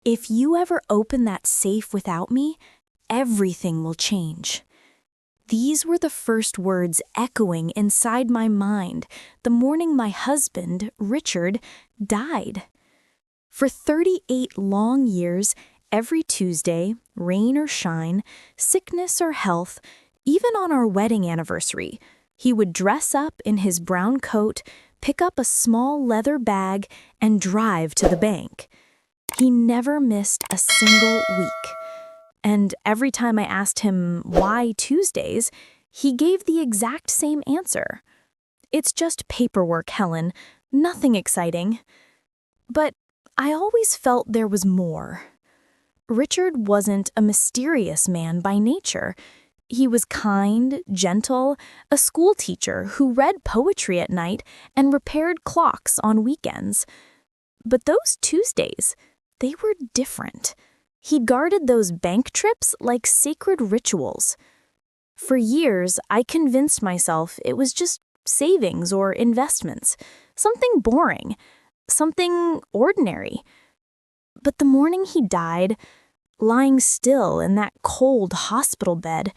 If you ever open that safe without me, everything will change. These were the first words echoing inside my mind the morning my husband, Richard, died. For 38 long years, every Tuesday, rain or shine, sickness or health, even on our wedding anniversary, he would dress up in his brown coat, pick up a small leather bag, and drive to the bank. He never missed a single week. And every time I asked him why Tuesdays, he gave the exact same answer. It's just paperwork, Helen. Nothing exciting. But I always felt there was more. Richard wasn't a mysterious man by nature. He was kind, gentle, a school teacher who read poetry at night and repaired clocks on weekends. But those Tuesdays, they were different. He guarded those bank trips like sacred rituals. For years, I convinced myself it was just savings or investments, something boring, something ordinary. But the morning he died, lying still in that cold hospital bed,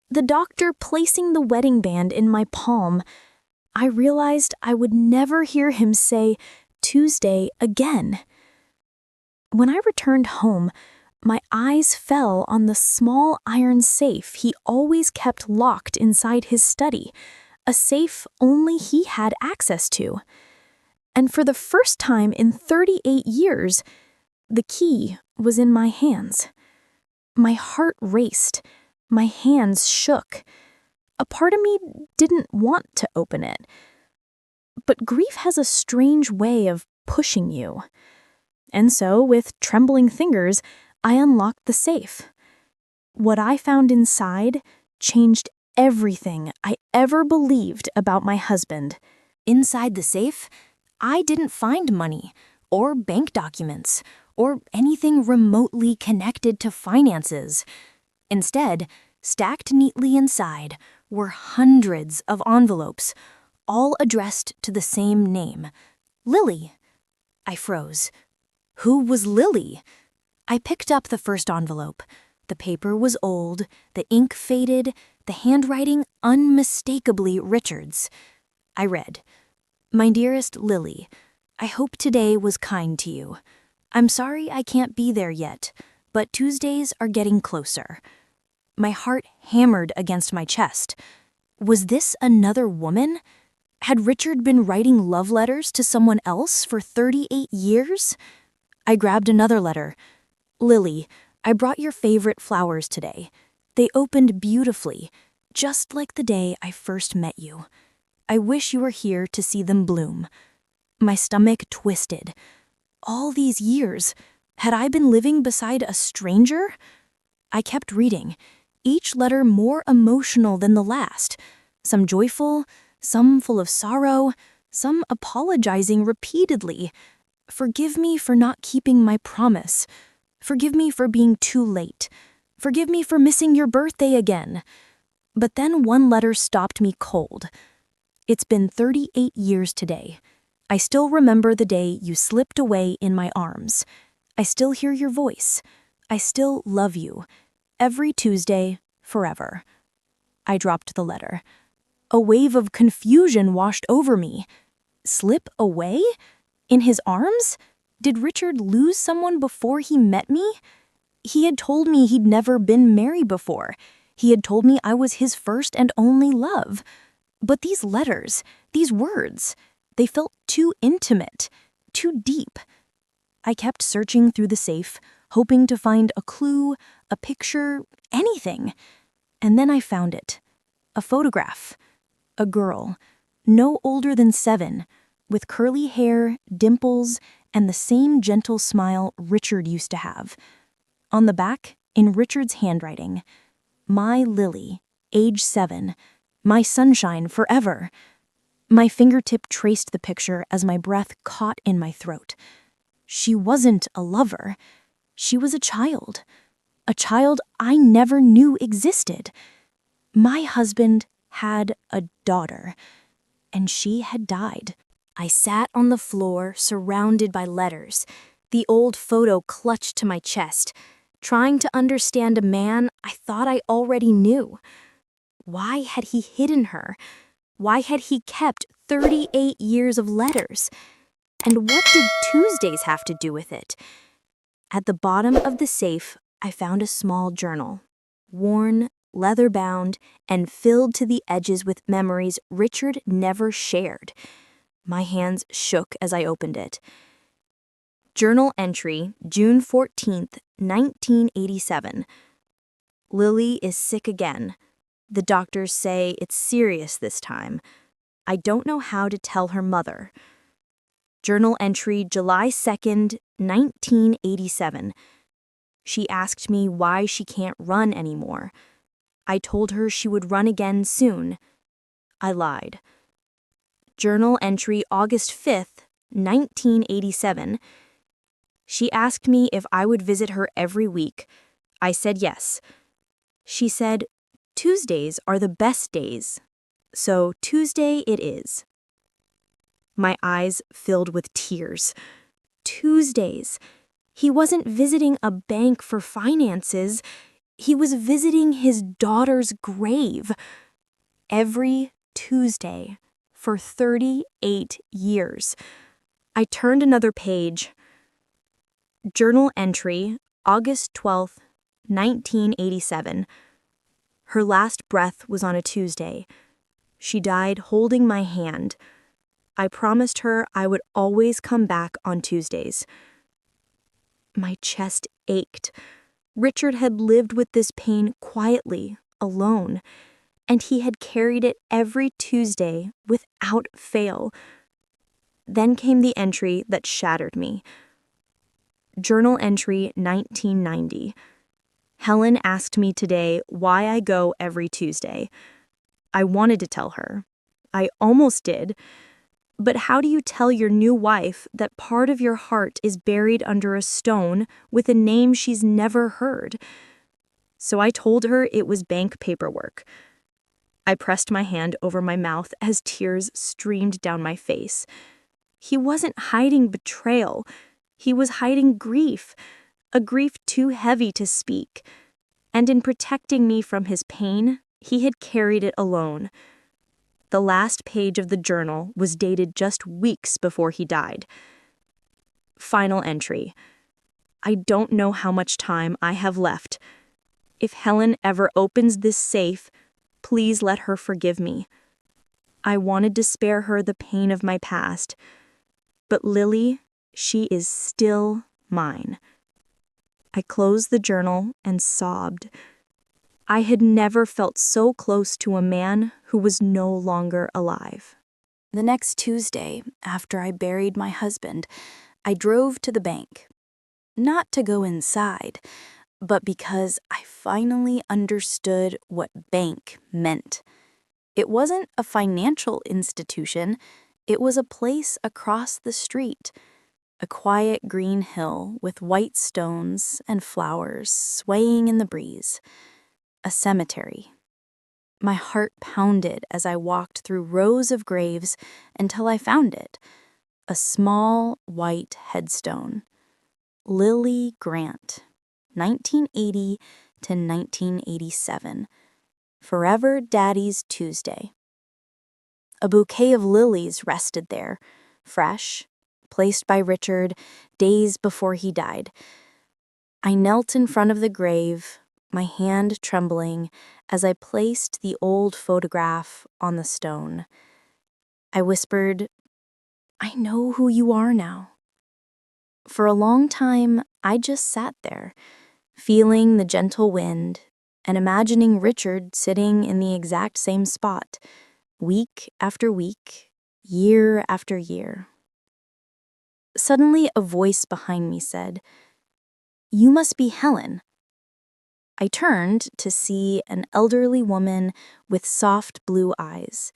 the doctor placing the wedding band in my palm, I realized I would never hear him say Tuesday again. When I returned home, my eyes fell on the small iron safe he always kept locked inside his study, a safe only he had access to. And for the first time in 38 years, the key was in my hands. My heart raced, my hands shook. A part of me didn't want to open it. But grief has a strange way of pushing you. And so, with trembling fingers, I unlocked the safe. What I found inside changed everything I ever believed about my husband. Inside the safe, I didn't find money, or bank documents, or anything remotely connected to finances. Instead, stacked neatly inside were hundreds of envelopes, all addressed to the same name, Lily. I froze. Who was Lily? I picked up the first envelope. The paper was old, the ink faded, the handwriting unmistakably Richard's. I read, "My dearest Lily, I hope today was kind to you. I'm sorry I can't be there yet, but Tuesdays are getting closer." My heart hammered against my chest. Was this another woman? Had Richard been writing love letters to someone else for 38 years? I grabbed another letter. "Lily, I brought your favorite flowers today. They opened beautifully, just like the day I first met you. I wish you were here to see them bloom." My stomach twisted. All these years, had I been living beside a stranger? I kept reading, each letter more emotional than the last, some joyful, some full of sorrow, some apologizing repeatedly. Forgive me for not keeping my promise. Forgive me for being too late. Forgive me for missing your birthday again. But then one letter stopped me cold. It's been 38 years today. I still remember the day you slipped away in my arms. I still hear your voice. I still love you. Every Tuesday, forever. I dropped the letter. A wave of confusion washed over me. Slip away? In his arms? Did Richard lose someone before he met me? He had told me he'd never been married before. He had told me I was his first and only love. But these letters, these words, they felt too intimate, too deep. I kept searching through the safe, hoping to find a clue, a picture, anything. And then I found it. A photograph. A girl, no older than 7, with curly hair, dimples, and the same gentle smile Richard used to have. On the back, in Richard's handwriting, "My Lily, age 7, my sunshine forever." My fingertip traced the picture as my breath caught in my throat. She wasn't a lover. She was a child I never knew existed. My husband had a daughter, and she had died. I sat on the floor, surrounded by letters. The old photo clutched to my chest, trying to understand a man I thought I already knew. Why had he hidden her? Why had he kept 38 years of letters? And what did Tuesdays have to do with it? At the bottom of the safe, I found a small journal, worn, leather-bound, and filled to the edges with memories Richard never shared. My hands shook as I opened it. Journal entry, June 14th, 1987. Lily is sick again. The doctors say it's serious this time. I don't know how to tell her mother. Journal entry, July 2nd, 1987. She asked me why she can't run anymore. I told her she would run again soon. I lied. Journal entry, August 5th, 1987. She asked me if I would visit her every week. I said yes. She said, Tuesdays are the best days. So Tuesday it is. My eyes filled with tears. Tuesdays. He wasn't visiting a bank for finances. He was visiting his daughter's grave. Every Tuesday for 38 years. I turned another page. Journal entry, August 12th, 1987. Her last breath was on a Tuesday. She died holding my hand. I promised her I would always come back on Tuesdays. My chest ached. Richard had lived with this pain quietly, alone, and he had carried it every Tuesday without fail. Then came the entry that shattered me. Journal entry, 1990. Helen asked me today why I go every Tuesday. I wanted to tell her. I almost did. But how do you tell your new wife that part of your heart is buried under a stone with a name she's never heard? So I told her it was bank paperwork. I pressed my hand over my mouth as tears streamed down my face. He wasn't hiding betrayal. He was hiding grief, a grief too heavy to speak. And in protecting me from his pain, he had carried it alone. The last page of the journal was dated just weeks before he died. Final entry. I don't know how much time I have left. If Helen ever opens this safe, please let her forgive me. I wanted to spare her the pain of my past. But Lily, she is still mine. I closed the journal and sobbed. I had never felt so close to a man who was no longer alive. The next Tuesday, after I buried my husband, I drove to the bank. Not to go inside, but because I finally understood what bank meant. It wasn't a financial institution, it was a place across the street. A quiet green hill with white stones and flowers swaying in the breeze. A cemetery. My heart pounded as I walked through rows of graves until I found it. A small white headstone. Lily Grant, 1980 to 1987. Forever Daddy's Tuesday. A bouquet of lilies rested there, fresh, placed by Richard days before he died. I knelt in front of the grave, my hand trembling as I placed the old photograph on the stone. I whispered, I know who you are now. For a long time, I just sat there, feeling the gentle wind and imagining Richard sitting in the exact same spot, week after week, year after year. Suddenly, a voice behind me said, You must be Helen. I turned to see an elderly woman with soft blue eyes.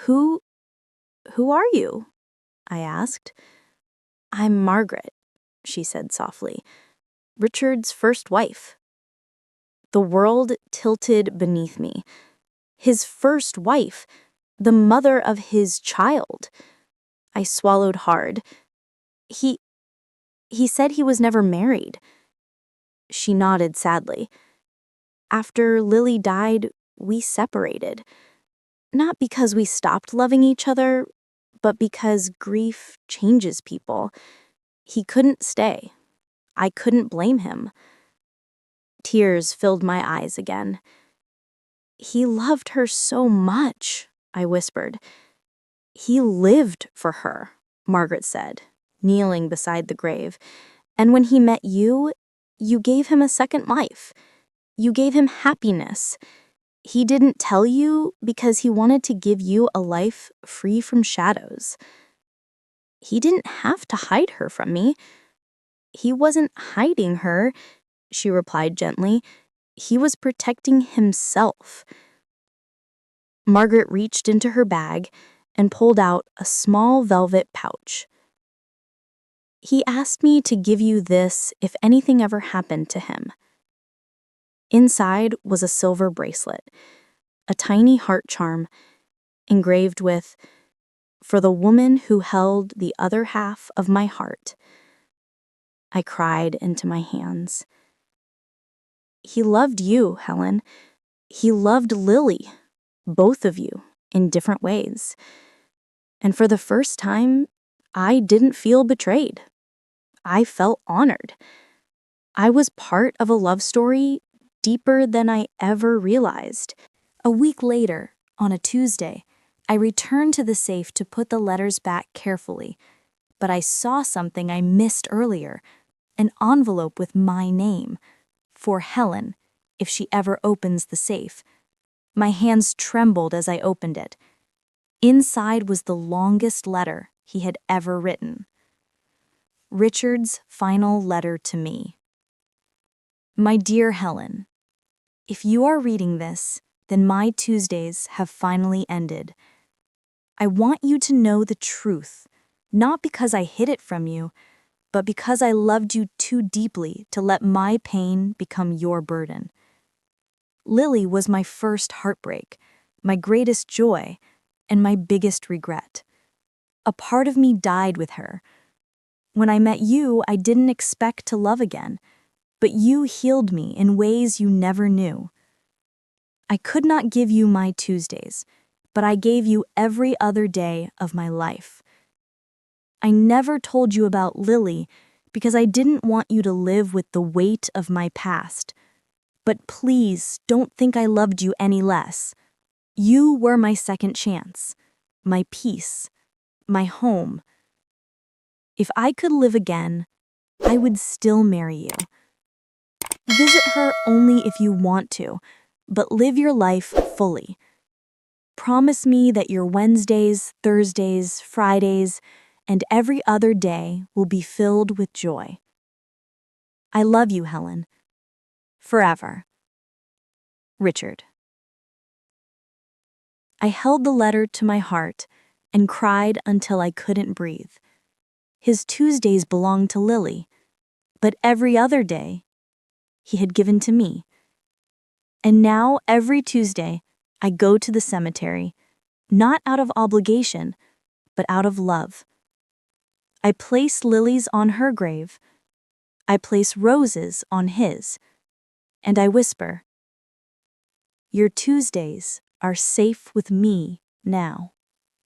Who are you? I asked. I'm Margaret, she said softly, Richard's first wife. The world tilted beneath me. His first wife, the mother of his child. I swallowed hard. He said he was never married. She nodded sadly. After Lily died, we separated. Not because we stopped loving each other, but because grief changes people. He couldn't stay. I couldn't blame him. Tears filled my eyes again. He loved her so much, I whispered. He lived for her, Margaret said, kneeling beside the grave. And when he met you, you gave him a second life. You gave him happiness. He didn't tell you because he wanted to give you a life free from shadows. He didn't have to hide her from me. He wasn't hiding her, she replied gently. He was protecting himself. Margaret reached into her bag and pulled out a small velvet pouch. He asked me to give you this if anything ever happened to him. Inside was a silver bracelet, a tiny heart charm, engraved with, "For the woman who held the other half of my heart." I cried into my hands. He loved you, Helen. He loved Lily, both of you, in different ways. And for the first time, I didn't feel betrayed. I felt honored. I was part of a love story deeper than I ever realized. A week later, on a Tuesday, I returned to the safe to put the letters back carefully, but I saw something I missed earlier, an envelope with my name, for Helen, if she ever opens the safe. My hands trembled as I opened it. Inside was the longest letter he had ever written. Richard's final letter to me. My dear Helen, if you are reading this, then my Tuesdays have finally ended. I want you to know the truth, not because I hid it from you, but because I loved you too deeply to let my pain become your burden. Lily was my first heartbreak, my greatest joy, and my biggest regret. A part of me died with her. When I met you, I didn't expect to love again, but you healed me in ways you never knew. I could not give you my Tuesdays, but I gave you every other day of my life. I never told you about Lily because I didn't want you to live with the weight of my past. But please don't think I loved you any less. You were my second chance, my peace, my home. If I could live again, I would still marry you. Visit her only if you want to, but live your life fully. Promise me that your Wednesdays, Thursdays, Fridays, and every other day will be filled with joy. I love you, Helen. Forever. Richard. I held the letter to my heart and cried until I couldn't breathe. His Tuesdays belonged to Lily, but every other day he had given to me. And now every Tuesday I go to the cemetery, not out of obligation, but out of love. I place lilies on her grave. I place roses on his. And I whisper, "Your Tuesdays are safe with me now."